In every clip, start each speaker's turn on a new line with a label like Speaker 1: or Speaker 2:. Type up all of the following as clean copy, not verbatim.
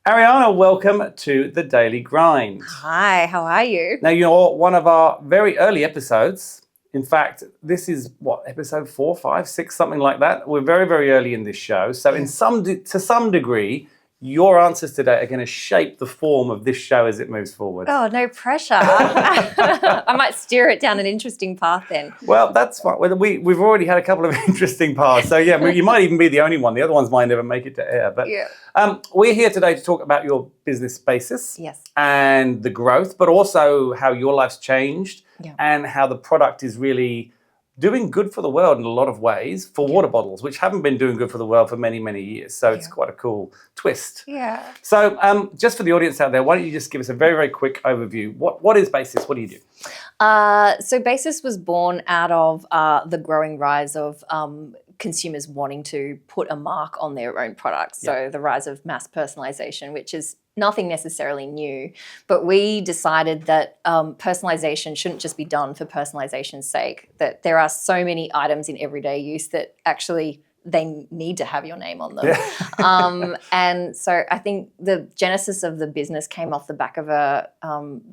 Speaker 1: Ariana, welcome to The Daily Grind.
Speaker 2: Hi, how are you?
Speaker 1: Now, you're one of our very early episodes. In fact, this is episode 4, 5, 6, something like that. We're very, very early in this show. So to some degree, your answers today are going to shape the form of this show as it moves forward.
Speaker 2: Oh, no pressure. I might steer it down an interesting path then.
Speaker 1: Well, that's fine. We've already had a couple of interesting paths. So, yeah, you might even be the only one. The other ones might never make it to air. But we're here today to talk about your business basis and the growth, but also how your life's changed and how the product is really doing good for the world in a lot of ways for water bottles, which haven't been doing good for the world for many, many years. So it's quite a cool twist.
Speaker 2: Yeah.
Speaker 1: So just for the audience out there, why don't you just give us a very, very quick overview? What is Basis? What do you do?
Speaker 2: So Basis was born out of the growing rise of consumers wanting to put a mark on their own products. So the rise of mass personalization, which is nothing necessarily new, but we decided that personalization shouldn't just be done for personalization's sake, that there are so many items in everyday use that actually they need to have your name on them. And so I think the genesis of the business came off the back of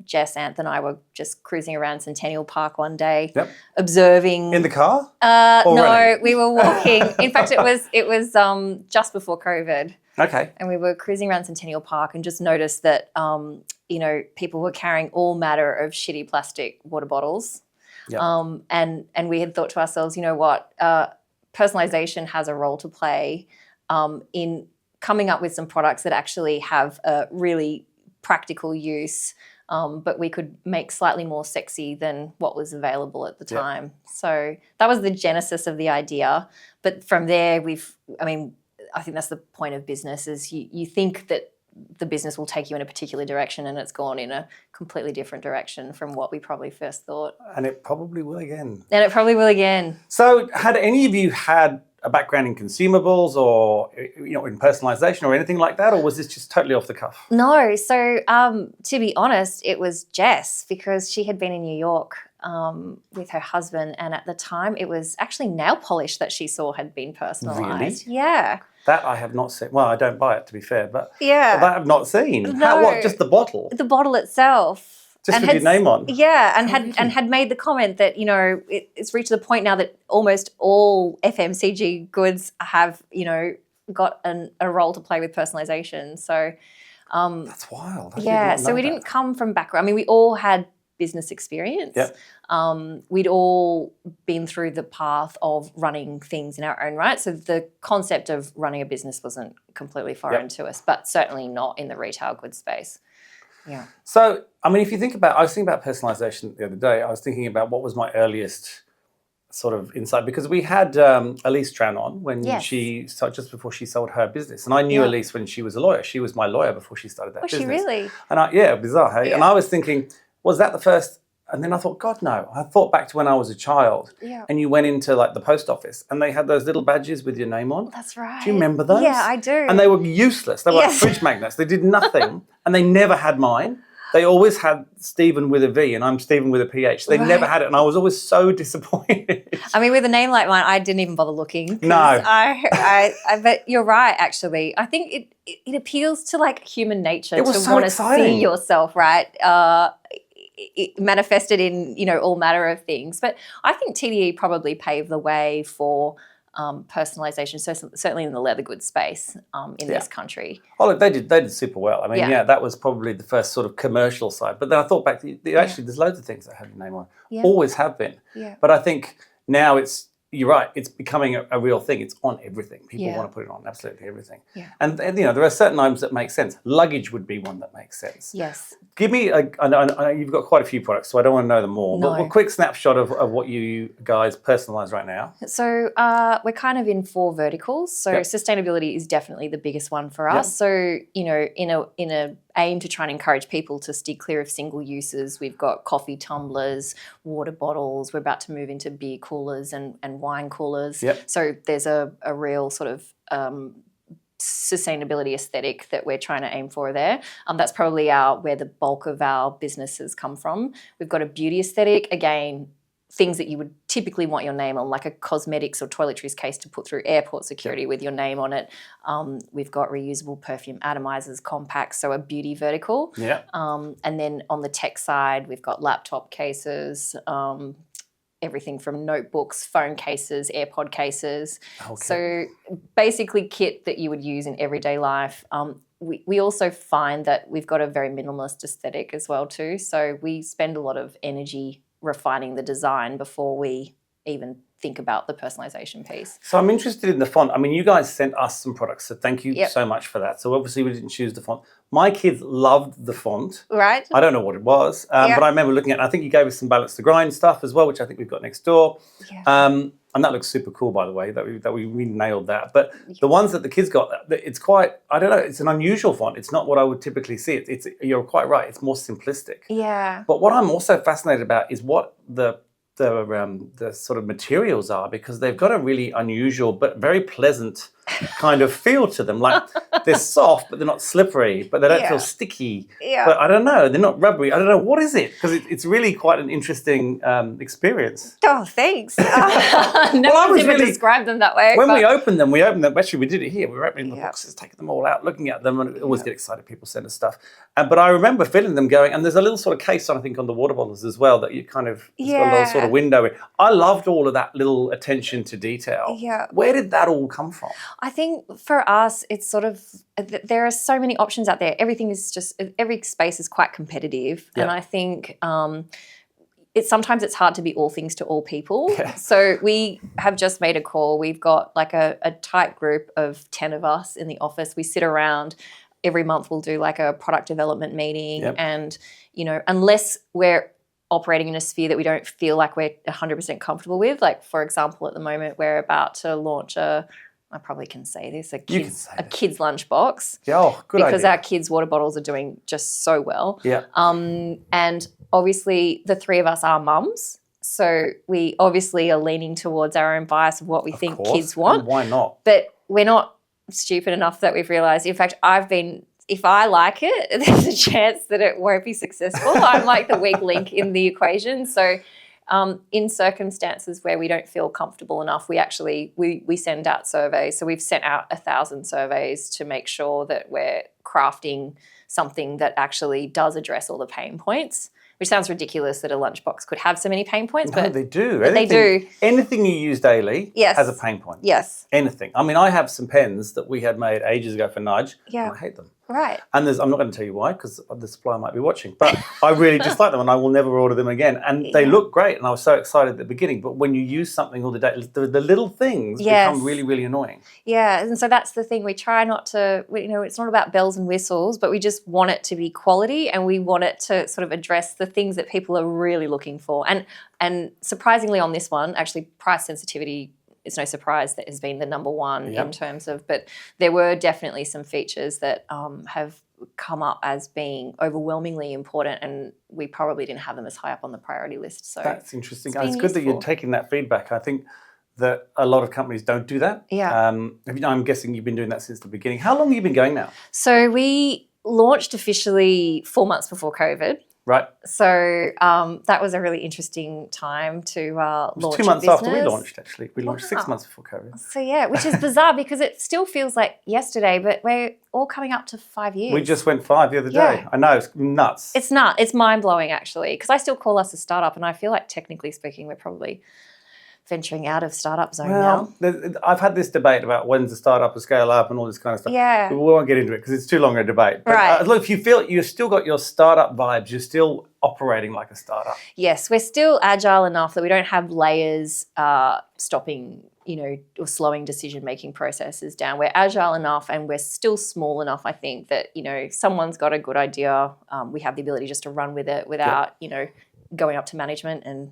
Speaker 2: Jess, Anth and I were just cruising around Centennial Park one day, observing.
Speaker 1: In the car?
Speaker 2: No,
Speaker 1: running?
Speaker 2: We were walking. In fact, it was just before COVID.
Speaker 1: Okay.
Speaker 2: And we were cruising around Centennial Park and just noticed that, people were carrying all matter of shitty plastic water bottles. And we had thought to ourselves, you know what, personalization has a role to play in coming up with some products that actually have a really practical use, but we could make slightly more sexy than what was available at the time. So that was the genesis of the idea. But from there, I think that's the point of business is you think that the business will take you in a particular direction and it's gone in a completely different direction from what we probably first thought.
Speaker 1: And it probably will again.
Speaker 2: So
Speaker 1: had any of you had a background in consumables or in personalization or anything like that, or was this just totally off the cuff?
Speaker 2: No. So to be honest, it was Jess because she had been in New York with her husband, and at the time it was actually nail polish that she saw had been personalized.
Speaker 1: Really?
Speaker 2: Yeah.
Speaker 1: That I have not seen. I don't buy it, to be fair, but
Speaker 2: that
Speaker 1: I have not seen.
Speaker 2: No.
Speaker 1: What? Just the bottle?
Speaker 2: The bottle itself.
Speaker 1: Just with your name on?
Speaker 2: Yeah, and had made the comment that, it's reached the point now that almost all FMCG goods have, got a role to play with personalization. So
Speaker 1: that's wild.
Speaker 2: So we didn't come from background. I mean, we all had business experience.
Speaker 1: Yep.
Speaker 2: We'd all been through the path of running things in our own right. So the concept of running a business wasn't completely foreign to us, but certainly not in the retail goods space. Yeah.
Speaker 1: So, if you think about, I was thinking about personalization the other day. I was thinking about what was my earliest sort of insight, because we had Elise Tran on when just before she sold her business. And I knew Elise when she was a lawyer. She was my lawyer before she started that business.
Speaker 2: Was she really?
Speaker 1: And bizarre, hey? Yeah. And I was thinking, was that the first? And then I thought, God, no. I thought back to when I was a child and you went into the post office and they had those little badges with your name on.
Speaker 2: That's right.
Speaker 1: Do you remember those?
Speaker 2: Yeah, I do.
Speaker 1: And they were useless. They were like fridge magnets. They did nothing and they never had mine. They always had Stephen with a V and I'm Stephen with a PH. They never had it and I was always so disappointed.
Speaker 2: With a name like mine, I didn't even bother looking.
Speaker 1: No.
Speaker 2: I but you're right, actually. I think it appeals to human nature to want to see yourself, right? It manifested in, all manner of things. But I think TDE probably paved the way for personalization, so certainly in the leather goods space in this country.
Speaker 1: Oh, look, they did super well. That was probably the first sort of commercial side. But then I thought back, actually, there's loads of things that have your name on. Always have been.
Speaker 2: Yeah.
Speaker 1: But I think now you're right, it's becoming a real thing. It's on everything. People want to put it on absolutely everything.
Speaker 2: Yeah.
Speaker 1: And there are certain items that make sense. Luggage would be one that makes sense.
Speaker 2: Yes.
Speaker 1: Give me, I know you've got quite a few products, so I don't want to know them all. No. But a quick snapshot of what you guys personalize right now.
Speaker 2: So we're kind of in 4 verticals. So sustainability is definitely the biggest one for us. So, in a aim to try and encourage people to steer clear of single uses, we've got coffee tumblers, water bottles. We're about to move into beer coolers and wine coolers. So there's a real sort of sustainability aesthetic that we're trying to aim for there. That's probably where the bulk of our businesses come from. We've got a beauty aesthetic, again, things that you would typically want your name on, like a cosmetics or toiletries case to put through airport security with your name on it. We've got reusable perfume atomizers, compacts, so a beauty vertical.
Speaker 1: Yeah.
Speaker 2: And then on the tech side, we've got laptop cases, everything from notebooks, phone cases, AirPod cases. Okay. So basically kit that you would use in everyday life. We also find that we've got a very minimalist aesthetic as well too. So we spend a lot of energy refining the design before we even think about the personalization piece.
Speaker 1: So I'm interested in the font. I mean, you guys sent us some products, so thank you so much for that. So obviously we didn't choose the font. My kids loved the font.
Speaker 2: Right.
Speaker 1: I don't know what it was, but I remember looking at it. I think you gave us some Balance to Grind stuff as well, which I think we've got next door. Yeah. And that looks super cool, by the way, that we really nailed that. But the ones that the kids got, it's quite, I don't know, it's an unusual font. It's not what I would typically see. You're quite right. It's more simplistic.
Speaker 2: Yeah.
Speaker 1: But what I'm also fascinated about is what the sort of materials are, because they've got a really unusual but very pleasant kind of feel to them. Like they're soft, but they're not slippery, but they don't feel sticky. Yeah. But I don't know, they're not rubbery. I don't know, what is it? Because it's really quite an interesting experience.
Speaker 2: Oh, thanks. No one's ever described them that way.
Speaker 1: When we opened them, actually we did it here. We were opening the boxes, taking them all out, looking at them, and we always get excited. People send us stuff. But I remember filling them going, and there's a little sort of case on, I think, on the water bottles as well, that you kind of, it's got a little sort of window in. I loved all of that little attention to detail. Yeah. Where did that all come from?
Speaker 2: I think for us, it's sort of, there are so many options out there. Everything is just, every space is quite competitive. Yeah. And I think sometimes it's hard to be all things to all people. Yeah. So we have just made a call. We've got like a tight group of 10 of us in the office. We sit around. Every month we'll do like a product development meeting. Yep. And, unless we're operating in a sphere that we don't feel like we're 100% comfortable with, like for example, at the moment we're about to launch I probably can say this, a kid's lunchbox.
Speaker 1: Yeah, good idea.
Speaker 2: Because our kids' water bottles are doing just so well. Yeah. And obviously the three of us are mums. So we obviously are leaning towards our own bias of what we think kids want.
Speaker 1: And why not?
Speaker 2: But we're not stupid enough that we've realised, in fact, if I like it, there's a chance that it won't be successful. I'm like the weak link in the equation. So in circumstances where we don't feel comfortable enough, we send out surveys. So we've sent out 1,000 surveys to make sure that we're crafting something that actually does address all the pain points, which sounds ridiculous that a lunchbox could have so many pain points.
Speaker 1: No,
Speaker 2: but
Speaker 1: they do.
Speaker 2: They do.
Speaker 1: Anything you use daily has a pain point.
Speaker 2: Yes.
Speaker 1: Anything. I mean, I have some pens that we had made ages ago for Nudge. Yeah. And I hate them.
Speaker 2: Right.
Speaker 1: And I'm not going to tell you why, because the supplier might be watching, but I really dislike them and I will never order them again. And they look great and I was so excited at the beginning, but when you use something all the day, the little things become really, really annoying.
Speaker 2: Yeah, and so that's the thing. We try not to, it's not about bells and whistles, but we just want it to be quality and we want it to sort of address the things that people are really looking for. And surprisingly on this one, actually price sensitivity, it's no surprise that has been the number one in terms of, but there were definitely some features that have come up as being overwhelmingly important and we probably didn't have them as high up on the priority list. So
Speaker 1: that's interesting. It's good that you're taking that feedback. I think that a lot of companies don't do that.
Speaker 2: Yeah.
Speaker 1: I'm guessing you've been doing that since the beginning. How long have you been going now?
Speaker 2: So we launched officially 4 months before COVID.
Speaker 1: Right.
Speaker 2: So that was a really interesting time to launch a business.
Speaker 1: 2 months after we launched, actually. We launched 6 months before COVID.
Speaker 2: So, yeah, which is bizarre because it still feels like yesterday, but we're all coming up to 5 years.
Speaker 1: We just went 5 the other day. I know, it's nuts.
Speaker 2: It's nuts. It's mind-blowing, actually, because I still call us a startup and I feel like, technically speaking, we're probably venturing out of startup zone now.
Speaker 1: I've had this debate about when's a startup a scale up and all this kind of stuff.
Speaker 2: Yeah.
Speaker 1: We won't get into it because it's too long a debate. But
Speaker 2: right.
Speaker 1: Look, if you feel you've still got your startup vibes, you're still operating like a startup.
Speaker 2: Yes, we're still agile enough that we don't have layers stopping, or slowing decision-making processes down. We're agile enough and we're still small enough, I think, that, someone's got a good idea. We have the ability just to run with it without, going up to management and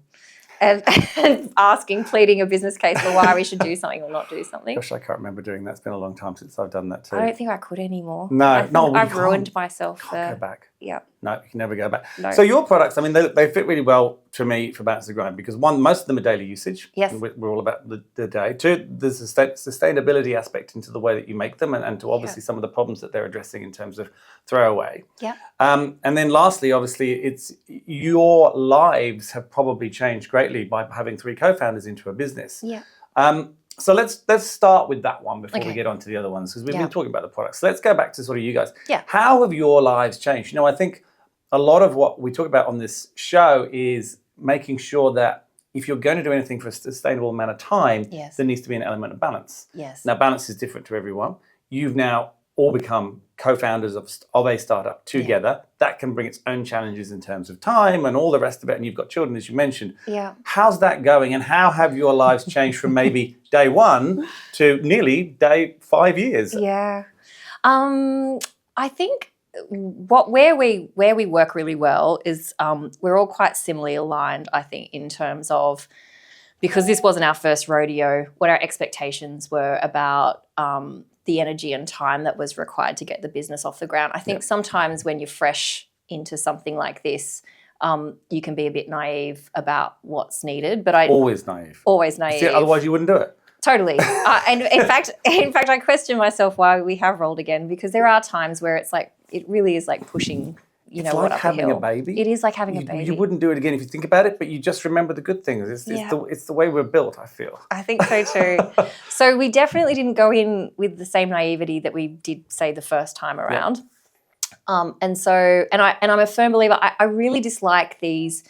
Speaker 2: pleading a business case for why we should do something or not do something.
Speaker 1: Gosh, I can't remember doing that. It's been a long time since I've done that too.
Speaker 2: I don't think I could animore.
Speaker 1: No,
Speaker 2: I've ruined myself.
Speaker 1: Can't go back.
Speaker 2: Yeah.
Speaker 1: No, you can never go back.
Speaker 2: No.
Speaker 1: So your products, I mean, they fit really well to me for Balance the Grind because one, most of them are daily usage.
Speaker 2: Yes.
Speaker 1: We're all about the day. Two, there's a sustainability aspect into the way that you make them and to obviously some of the problems that they're addressing in terms of throwaway.
Speaker 2: Yeah.
Speaker 1: And then lastly, obviously, it's your lives have probably changed greatly by having 3 co-founders into a business.
Speaker 2: Yeah.
Speaker 1: So let's start with that one before we get on to the other ones because we've been talking about the products. So let's go back to sort of you guys.
Speaker 2: Yeah.
Speaker 1: How have your lives changed? You know, I think a lot of what we talk about on this show is making sure that if you're going to do anything for a sustainable amount of time, there needs to be an element of balance.
Speaker 2: Yes.
Speaker 1: Now, balance is different to everyone. You've now all become co-founders of a startup together. That can bring its own challenges in terms of time and all the rest of it. And you've got children, as you mentioned.
Speaker 2: Yeah.
Speaker 1: How's that going? And how have your lives changed from maybe day 1 to nearly day 5 years?
Speaker 2: Yeah. I think where we work really well is we're all quite similarly aligned, I think, in terms of, because this wasn't our first rodeo, what our expectations were about the energy and time that was required to get the business off the ground. I think sometimes when you're fresh into something like this, you can be a bit naive about what's needed. But
Speaker 1: always naive.
Speaker 2: Always naive.
Speaker 1: See, otherwise you wouldn't do it.
Speaker 2: Totally. And in fact, I question myself why we have rolled again, because there are times where it's like, it really is like pushing,
Speaker 1: it's like having a baby.
Speaker 2: It is like having a baby.
Speaker 1: You wouldn't do it again if you think about it, but you just remember the good things. It's the way we're built, I feel.
Speaker 2: I think so too. So we definitely didn't go in with the same naivety that we did, say, the first time around. I'm a firm believer. I really dislike these,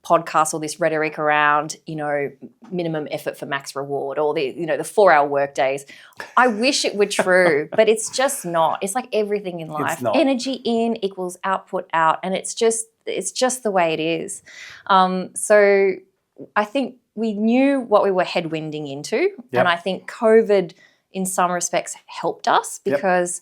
Speaker 2: podcasts or this rhetoric around, minimum effort for max reward, or the 4-hour work days. I wish it were true, but it's just not. It's like everything in life. Energy in equals output out, and it's just the way it is. So I think we knew what we were headwinding into, and I think COVID, in some respects, helped us because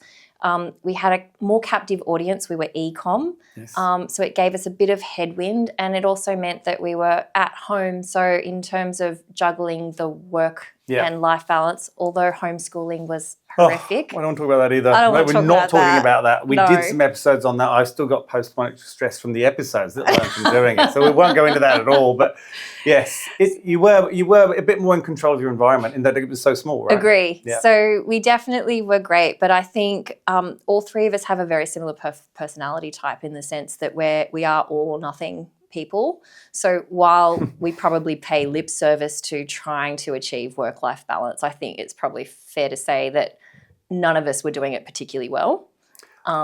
Speaker 2: we had a more captive audience. We were e-com, so it gave us a bit of headwind, and it also meant that we were at home. So in terms of juggling the work and life balance, although homeschooling was horrific.
Speaker 1: I don't talk about that either.
Speaker 2: We're not
Speaker 1: talking about that. We did some episodes on that. I've still got post-traumatic stress from the episodes that learned from doing it. So we won't go into that at all. But yes, you were a bit more in control of your environment in that it was so small, right?
Speaker 2: Agree. Yeah. So we definitely were great. But I think all 3 of us have a very similar personality type in the sense that we are all or nothing people. So while we probably pay lip service to trying to achieve work-life balance, I think it's probably fair to say that none of us were doing it particularly well.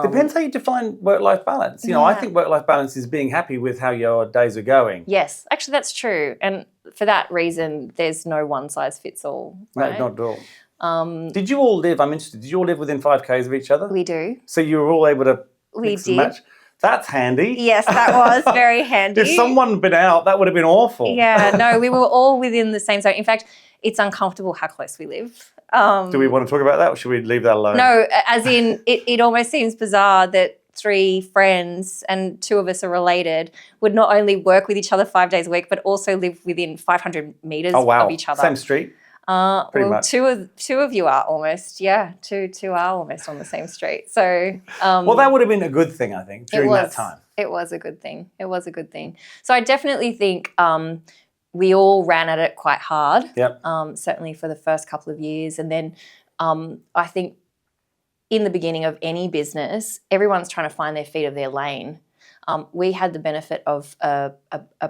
Speaker 1: Depends how you define work-life balance. I think work-life balance is being happy with how your days are going.
Speaker 2: Yes, actually that's true. And for that reason, there's no one-size-fits-all. Right?
Speaker 1: No, not at all. Did you all live, I'm interested, did you all live within 5 Ks of each other?
Speaker 2: We do.
Speaker 1: So you were all able to mix and match? That's handy.
Speaker 2: Yes, that was very handy.
Speaker 1: If someone had been out, that would have been awful.
Speaker 2: Yeah, no, we were all within the same zone. In fact, it's uncomfortable how close we live.
Speaker 1: Do we want to talk about that, or should we leave that alone?
Speaker 2: No, as in it almost seems bizarre that 3 friends, and 2 of us are related, would not only work with each other 5 days a week, but also live within 500 metres of each other.
Speaker 1: Same street? Pretty much.
Speaker 2: Two of you are almost, two are almost on the same street. So,
Speaker 1: well, that would have been a good thing, I think, during that time.
Speaker 2: It was a good thing. So I definitely think we all ran at it quite hard.
Speaker 1: Yep.
Speaker 2: Certainly for the first couple of years, and then I think in the beginning of any business, everyone's trying to find their feet of their lane. We had the benefit of a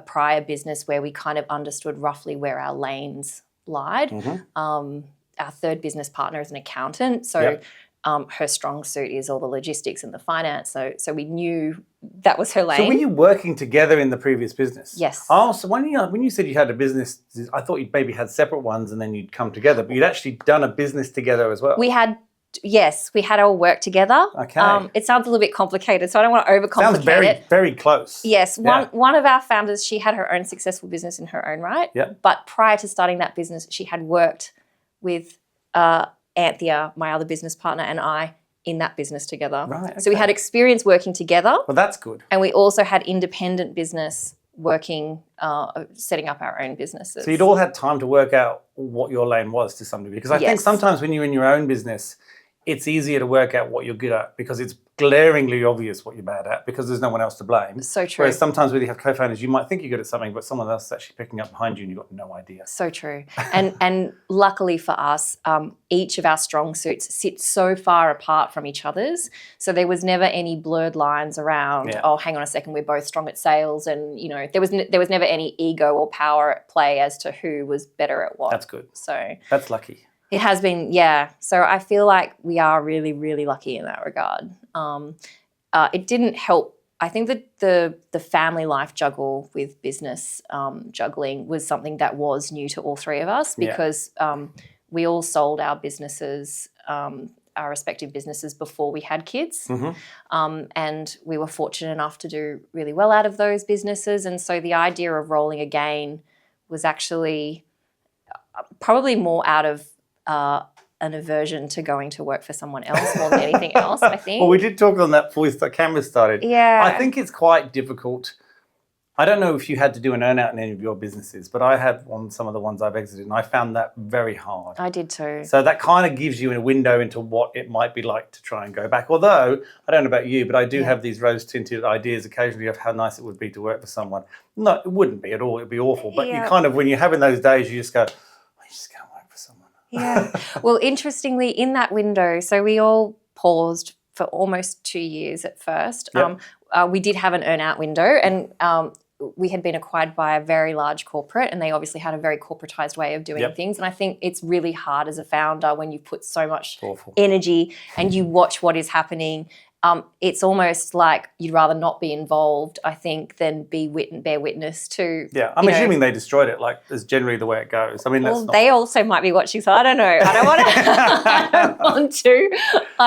Speaker 2: prior business where we kind of understood roughly where our lanes lied. Our third business partner is an accountant, so her strong suit is all the logistics and the finance. So we knew that was her lane.
Speaker 1: So were you working together in the previous business?
Speaker 2: Yes.
Speaker 1: Oh, so when you said you had a business, I thought you maybe had separate ones and then you'd come together, but you'd actually done a business together as well.
Speaker 2: We had all worked together.
Speaker 1: Okay.
Speaker 2: It sounds a little bit complicated, so I don't want to overcomplicate
Speaker 1: it. Sounds very close.
Speaker 2: Yes. One of our founders, she had her own successful business in her own right.
Speaker 1: Yeah.
Speaker 2: But prior to starting that business, she had worked with Anthea, my other business partner, and I in that business together.
Speaker 1: Right. Okay.
Speaker 2: So we had experience working together.
Speaker 1: Well, that's good.
Speaker 2: And we also had independent business working, setting up our own businesses.
Speaker 1: So you'd all had time to work out what your lane was to some degree. Because I think sometimes when you're in your own business, it's easier to work out what you're good at because it's glaringly obvious what you're bad at because there's no one else to blame.
Speaker 2: So true.
Speaker 1: Whereas sometimes when you have co-founders, you might think you're good at something, but someone else is actually picking up behind you and you've got no idea.
Speaker 2: So true. And luckily for us, each of our strong suits sit so far apart from each other's. So there was never any blurred lines around, oh, hang on a second, we're both strong at sales. And, you know, there was never any ego or power at play as to who was better at what.
Speaker 1: That's good.
Speaker 2: So
Speaker 1: that's lucky.
Speaker 2: It has been, yeah. So I feel like we are really, really lucky in that regard. It didn't help. I think that the family life juggle with business juggling was something that was new to all three of us because we all sold our businesses, our respective businesses before we had kids. And we were fortunate enough to do really well out of those businesses. And so the idea of rolling again was actually probably more out of an aversion to going to work for someone else more than anything else, I think.
Speaker 1: Well, we did talk on that before the camera started.
Speaker 2: Yeah.
Speaker 1: I think it's quite difficult. I don't know if you had to do an earn-out in any of your businesses, but I had some of the ones I've exited, and I found that very hard.
Speaker 2: I did too.
Speaker 1: So that kind of gives you a window into what it might be like to try and go back. Although, I don't know about you, but I do have these rose-tinted ideas occasionally of how nice it would be to work for someone. No, it wouldn't be at all. It would be awful. But you kind of, when you're having those days, you just go, I just can't work for someone.
Speaker 2: Yeah. Well, interestingly, in that window, so we all paused for almost 2 years at first. We did have an earn-out window, and we had been acquired by a very large corporate, and they obviously had a very corporatized way of doing things. And I think it's really hard as a founder when you put so much energy and you watch what is happening. It's almost like you'd rather not be involved, I think, than bear witness to.
Speaker 1: Yeah, I'm assuming they destroyed it. Like, is generally the way it goes. I mean, that's
Speaker 2: they also might be watching, so I don't know. I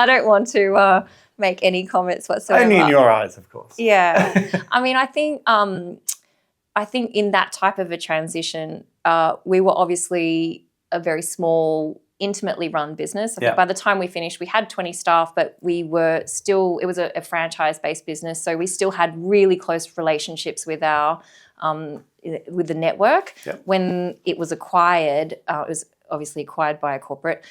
Speaker 2: don't want to make any comments whatsoever.
Speaker 1: Only in your eyes, of course.
Speaker 2: Yeah, I mean, I think in that type of a transition, we were obviously a very small, intimately run business. I think by the time we finished, we had 20 staff, but we were still, it was a franchise-based business, so we still had really close relationships with our with the network. When it was acquired, it was obviously acquired by a corporate,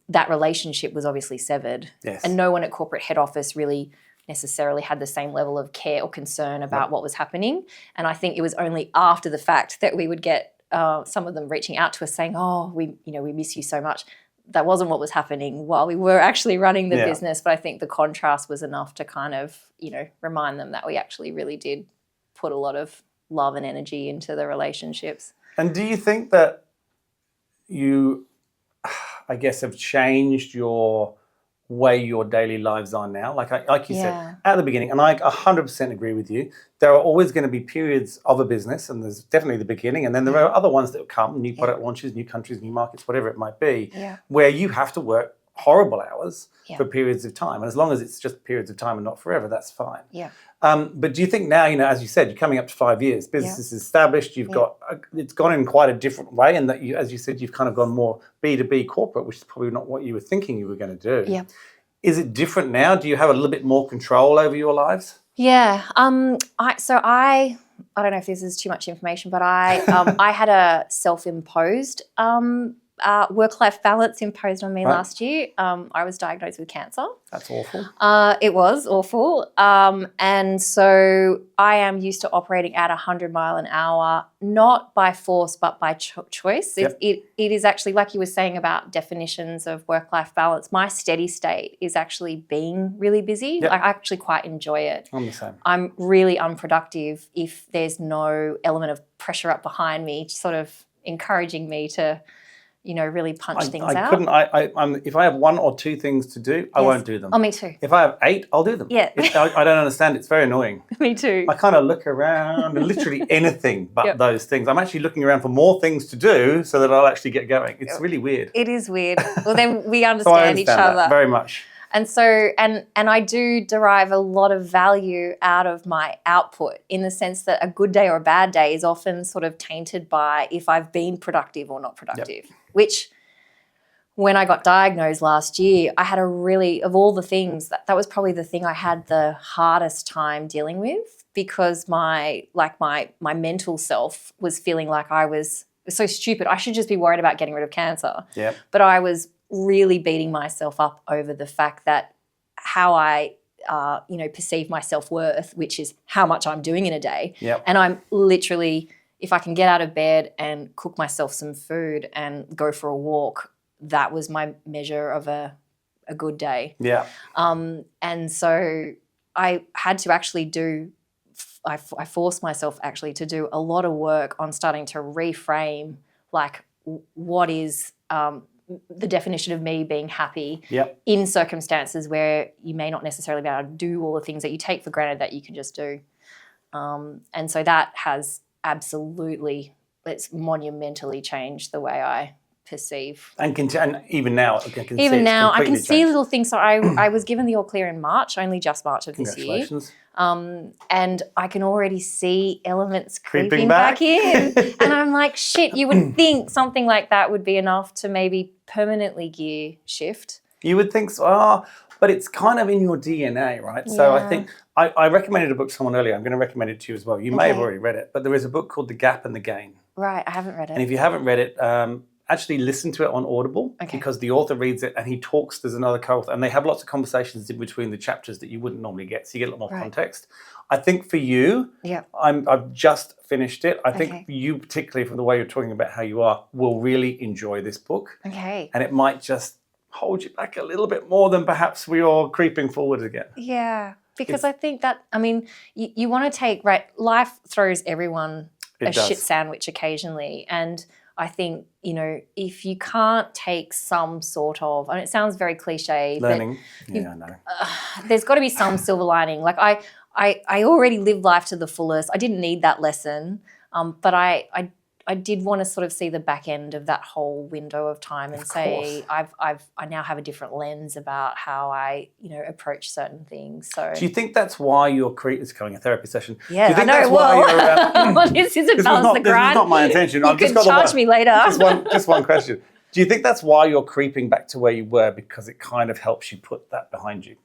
Speaker 2: that relationship was obviously severed. And no one at corporate head office really necessarily had the same level of care or concern about what was happening. And I think it was only after the fact that we would get some of them reaching out to us saying, oh, we miss you so much. That wasn't what was happening while we were actually running the business. But I think the contrast was enough to kind of, remind them that we actually really did put a lot of love and energy into the relationships.
Speaker 1: And do you think that you, I guess, have changed your way your daily lives are now? Like you said at the beginning, and I 100% agree with you, there are always going to be periods of a business, and there's definitely the beginning, and then there are other ones that will come, new product launches, new countries, new markets, whatever it might be, where you have to work horrible hours for periods of time. And as long as it's just periods of time and not forever, that's fine. But do you think now, as you said, you're coming up to 5 years, business is established, you've got, it's gone in quite a different way, and that you, as you said, you've kind of gone more B2B corporate, which is probably not what you were thinking you were going to do. Is it different now? Do you have a little bit more control over your lives?
Speaker 2: Yeah. I don't know if this is too much information, but I had a self-imposed work-life balance imposed on me last year. I was diagnosed with cancer.
Speaker 1: That's awful.
Speaker 2: It was awful. And so I am used to operating at 100 mile an hour, not by force, but by choice. It is actually, like you were saying about definitions of work-life balance, my steady state is actually being really busy. I actually quite enjoy it.
Speaker 1: I'm the same.
Speaker 2: I'm really unproductive if there's no element of pressure up behind me, sort of encouraging me to really punch things out.
Speaker 1: If I have one or two things to do, I won't do them.
Speaker 2: Oh, me too.
Speaker 1: If I have 8, I'll do them. I don't understand. It's very annoying.
Speaker 2: Me too.
Speaker 1: I kind of look around and literally anything but those things. I'm actually looking around for more things to do so that I'll actually get going. It's really weird.
Speaker 2: It is weird. Well, then we understand each other.
Speaker 1: That very much.
Speaker 2: And so, and I do derive a lot of value out of my output, in the sense that a good day or a bad day is often sort of tainted by if I've been productive or not productive, which when I got diagnosed last year, I had of all the things, that was probably the thing I had the hardest time dealing with, because my mental self was feeling like I was so stupid. I should just be worried about getting rid of cancer. But I was really beating myself up over the fact that how I, perceive my self-worth, which is how much I'm doing in a day.
Speaker 1: Yep.
Speaker 2: And I'm literally, if I can get out of bed and cook myself some food and go for a walk, that was my measure of a good day.
Speaker 1: Yeah.
Speaker 2: And so I had to actually I forced myself actually to do a lot of work on starting to reframe, like, what is the definition of me being happy in circumstances where you may not necessarily be able to do all the things that you take for granted that you can just do. And so that has absolutely, it's monumentally changed the way I perceive.
Speaker 1: And even now, I can
Speaker 2: see
Speaker 1: changed.
Speaker 2: Little things. So I was given the all clear in March, only just March of this year.
Speaker 1: Congratulations.
Speaker 2: And I can already see elements creeping back in. And I'm like, shit, you would think something like that would be enough to maybe permanently gear shift.
Speaker 1: You would think so, but it's kind of in your DNA, right? Yeah. So I think I recommended a book to someone earlier. I'm going to recommend it to you as well. You may have already read it, but there is a book called The Gap and the Gain.
Speaker 2: Right, I haven't read it.
Speaker 1: And if you haven't read it, actually listen to it on Audible because the author reads it and he talks. There's another co-author and they have lots of conversations in between the chapters that you wouldn't normally get. So you get a lot more context. I think for you, I've just finished it. I think you, particularly from the way you're talking about how you are, will really enjoy this book.
Speaker 2: Okay.
Speaker 1: And it might just hold you back a little bit more than perhaps we are creeping forward again.
Speaker 2: Yeah, because I think that, you want to take, life throws everyone shit sandwich occasionally. And I think, if you can't take some sort of, and it sounds very cliche,
Speaker 1: learning. I know.
Speaker 2: There's got to be some silver lining. Like I already lived life to the fullest. I didn't need that lesson, but I did want to sort of see the back end of that whole window of time and say I now have a different lens about how I approach certain things. So
Speaker 1: do you think that's why your it's becoming a therapy session?
Speaker 2: Yeah,
Speaker 1: do you think
Speaker 2: I know.
Speaker 1: Well,
Speaker 2: this isn't balance the grind.
Speaker 1: This is not my intention.
Speaker 2: You can charge me later.
Speaker 1: Just one question. Do you think that's why you're creeping back to where you were because it kind of helps you put that behind you?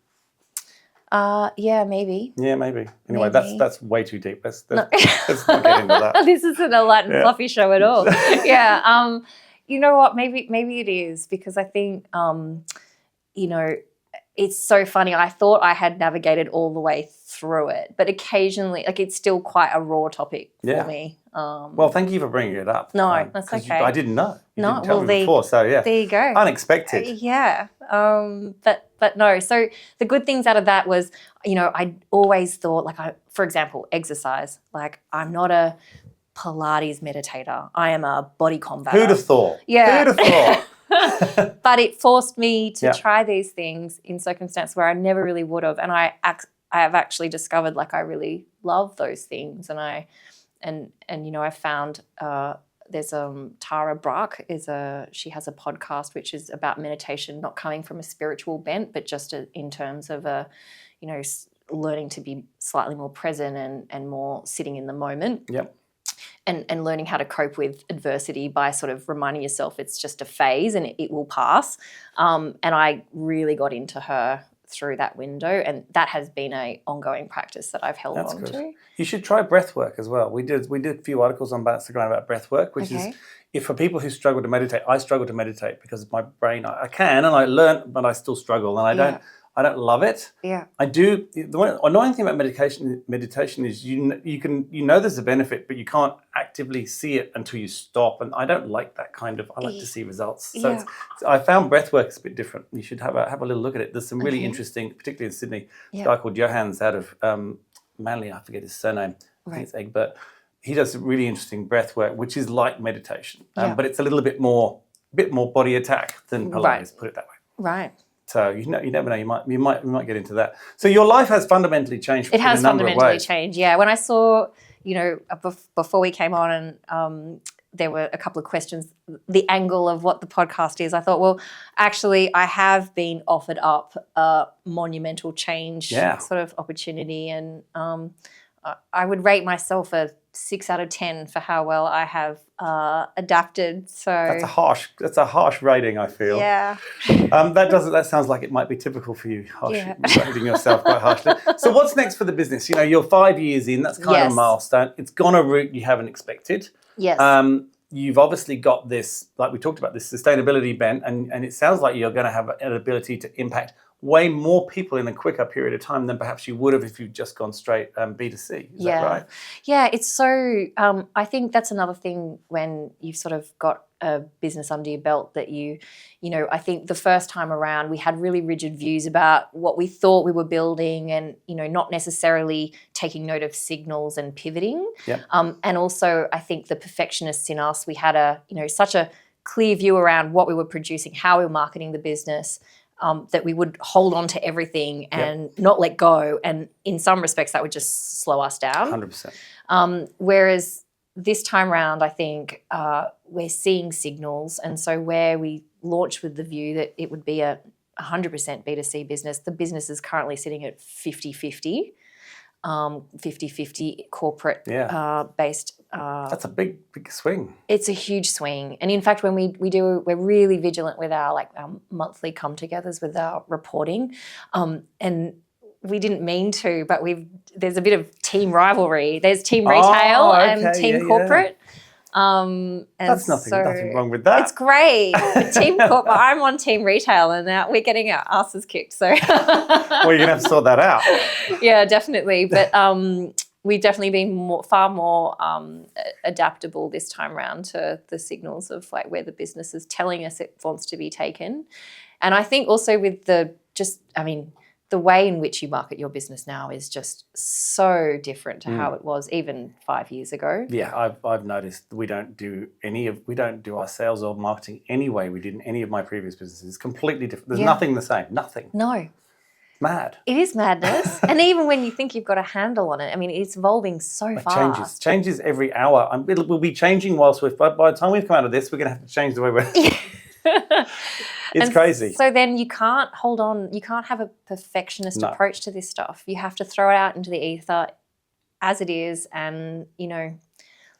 Speaker 2: Yeah, maybe.
Speaker 1: Yeah, maybe. Anyway, that's way too deep. Let's not get into that.
Speaker 2: This isn't a light and fluffy show at all. Yeah. You know what? Maybe it is because I think, it's so funny. I thought I had navigated all the way through it, but occasionally, it's still quite a raw topic for me.
Speaker 1: Well, thank you for bringing it up.
Speaker 2: No, that's okay.
Speaker 1: I didn't know. You didn't tell me before, so yeah.
Speaker 2: There you go.
Speaker 1: Unexpected.
Speaker 2: Yeah. But no. So the good things out of that was, I always thought, for example, exercise. I'm not a Pilates meditator. I am a body combatter.
Speaker 1: Who'd have thought?
Speaker 2: Yeah.
Speaker 1: Who'd have thought?
Speaker 2: But it forced me to try these things in circumstances where I never really would have, and I have actually discovered I really love those things, and I found there's Tara Brach she has a podcast which is about meditation, not coming from a spiritual bent, but just in terms of learning to be slightly more present and more sitting in the moment.
Speaker 1: Yep.
Speaker 2: And learning how to cope with adversity by sort of reminding yourself it's just a phase and it will pass. And I really got into her through that window, and that has been an ongoing practice that I've held on to.
Speaker 1: You should try breath work as well. We did a few articles on Instagram about breath work, which is if for people who struggle to meditate. I struggle to meditate because of my brain. I can and I learn, but I still struggle, and I don't love it.
Speaker 2: Yeah.
Speaker 1: I do. The one annoying thing about meditation is you know there's a benefit, but you can't actively see it until you stop. And I don't like that kind of. I like to see results. So I found breath work is a bit different. You should have a little look at it. There's some really interesting, particularly in Sydney, a guy called Johans out of Manly. I forget his surname. I think it's Egbert. He does some really interesting breath work, which is like meditation, but it's a little bit more body attack than Pilates. Put it that way.
Speaker 2: Right.
Speaker 1: So you never know. You might get into that. So your life has fundamentally changed.
Speaker 2: It has
Speaker 1: in a number
Speaker 2: fundamentally
Speaker 1: of ways.
Speaker 2: changed. Yeah. When I saw, before we came on, and there were a couple of questions, the angle of what the podcast is, I thought, well, actually, I have been offered up a monumental change sort of opportunity, and I would rate myself a 6 out of 10 for how well I have adapted. So
Speaker 1: that's a harsh rating, I feel.
Speaker 2: Yeah.
Speaker 1: That sounds like it might be typical for you, rating yourself quite harshly. So what's next for the business? You're 5 years in. That's kind of a milestone. It's gone a route you haven't expected.
Speaker 2: Yes.
Speaker 1: you've obviously got this, like we talked about, this sustainability bent, and it sounds like you're going to have an ability to impact way more people in a quicker period of time than perhaps you would have if you'd just gone straight B2C. Is that right?
Speaker 2: Yeah, it's so, I think that's another thing when you've sort of got a business under your belt that I think the first time around we had really rigid views about what we thought we were building and, not necessarily taking note of signals and pivoting.
Speaker 1: Yep.
Speaker 2: And also I think the perfectionists in us, we had such a clear view around what we were producing, how we were marketing the business, that we would hold on to everything and not let go. And in some respects, that would just slow us down.
Speaker 1: 100%.
Speaker 2: Whereas this time round, I think we're seeing signals. And so where we launched with the view that it would be a 100% B2C business, the business is currently sitting at 50-50. 50-50 corporate based.
Speaker 1: That's a big swing.
Speaker 2: It's a huge swing. And in fact, when we're really vigilant with our monthly come-togethers with our reporting. And we didn't mean to, but there's a bit of team rivalry. There's team retail and team corporate. And
Speaker 1: that's nothing wrong with that.
Speaker 2: It's great. Team corporate. I'm on team retail, and now we're getting our asses kicked. So,
Speaker 1: well, you're gonna have to sort that out.
Speaker 2: Yeah, definitely. But we've definitely been far more adaptable this time around to the signals of where the business is telling us it wants to be taken, and I think also with the way in which you market your business now is just so different to how it was even 5 years ago.
Speaker 1: Yeah, I've noticed we don't do our sales or marketing any way we did in any of my previous businesses. It's completely different. There's nothing the same. Nothing.
Speaker 2: No.
Speaker 1: Mad.
Speaker 2: It is madness. And even when you think you've got a handle on it, it's evolving so fast.
Speaker 1: Changes every hour. We'll be changing by the time we've come out of this, we're going to have to change the way we're... It's crazy.
Speaker 2: So then you can't hold on. You can't have a perfectionist approach to this stuff. You have to throw it out into the ether as it is and,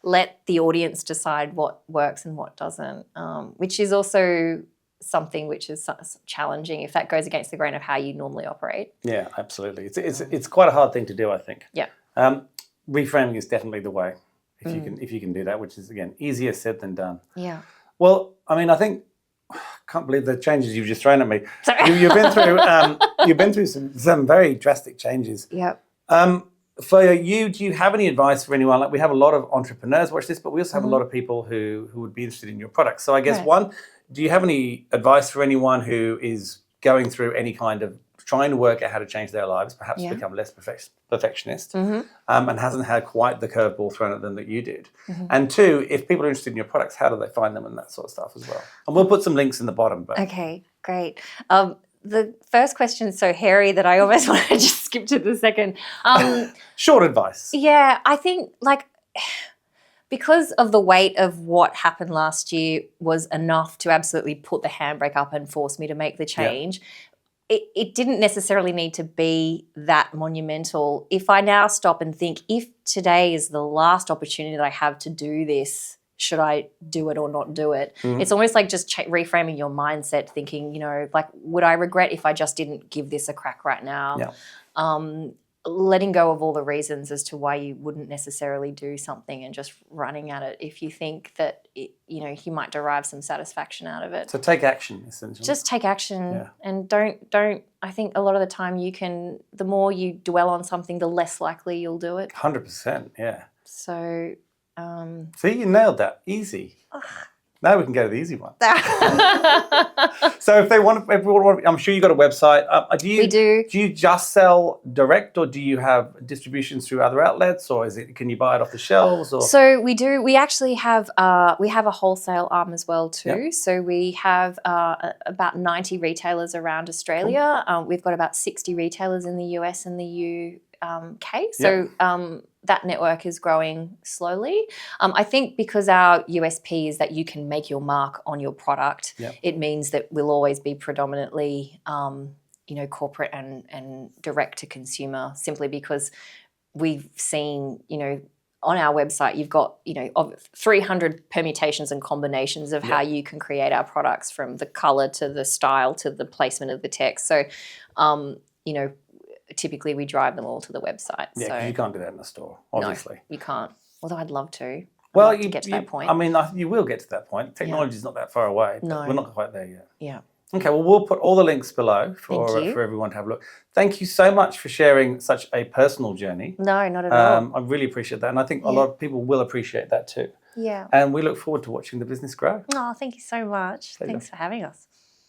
Speaker 2: let the audience decide what works and what doesn't, which is also something which is challenging if that goes against the grain of how you normally operate.
Speaker 1: Yeah, absolutely. It's quite a hard thing to do, I think.
Speaker 2: Yeah.
Speaker 1: Reframing is definitely the way if you can do that, which is, again, easier said than done.
Speaker 2: Yeah.
Speaker 1: Well, I think... can't believe the changes you've just thrown at me. You've been through some very drastic changes.
Speaker 2: Yep.
Speaker 1: For you, do you have any advice for anyone? We have a lot of entrepreneurs watch this, but we also have a lot of people who would be interested in your products. So I guess one, do you have any advice for anyone who is going through any kind of trying to work out how to change their lives, perhaps become less perfectionist, and hasn't had quite the curveball thrown at them that you did? And two, if people are interested in your products, how do they find them and that sort of stuff as well? And we'll put some links in the bottom. But
Speaker 2: okay, great. The first question is so hairy that I almost want to just skip to the second.
Speaker 1: Short advice.
Speaker 2: Yeah, I think because of the weight of what happened last year was enough to absolutely put the handbrake up and force me to make the change. It didn't necessarily need to be that monumental. If I now stop and think, if today is the last opportunity that I have to do this, should I do it or not do it? It's almost like just reframing your mindset, thinking, would I regret if I just didn't give this a crack right now?
Speaker 1: Yeah.
Speaker 2: Letting go of all the reasons as to why you wouldn't necessarily do something and just running at it if you think that you might derive some satisfaction out of it.
Speaker 1: So take action, essentially.
Speaker 2: Just take action and don't. I think a lot of the time the more you dwell on something, the less likely you'll do it.
Speaker 1: 100%, yeah.
Speaker 2: So.
Speaker 1: See, you nailed that. Easy. Now we can go to the easy one. So if everyone want, I'm sure you got a website.
Speaker 2: We do.
Speaker 1: Do you just sell direct, or do you have distributions through other outlets, or can you buy it off the shelves? Or?
Speaker 2: So we do. We actually have a wholesale arm as well too. Yep. So we have about 90 retailers around Australia. Cool. We've got about 60 retailers in the US and the UK. So that network is growing slowly. I think because our USP is that you can make your mark on your product, it means that we'll always be predominantly, corporate and direct to consumer, simply because we've seen, on our website, you've got, 300 permutations and combinations of how you can create our products, from the color to the style to the placement of the text. So, typically we drive them all to the website.
Speaker 1: Yeah, because you can't do that in the store, obviously.
Speaker 2: No, you can't. Although I'd love to.
Speaker 1: Well,
Speaker 2: like to get to that point.
Speaker 1: I mean, you will get to that point. Technology is not that far away. But we're not quite there yet.
Speaker 2: Yeah.
Speaker 1: Okay, well, we'll put all the links below for everyone to have a look. Thank you so much for sharing such a personal journey.
Speaker 2: No, not at all.
Speaker 1: I really appreciate that. And I think a lot of people will appreciate that too.
Speaker 2: Yeah.
Speaker 1: And we look forward to watching the business grow.
Speaker 2: Oh, thank you so much. Thanks for having us.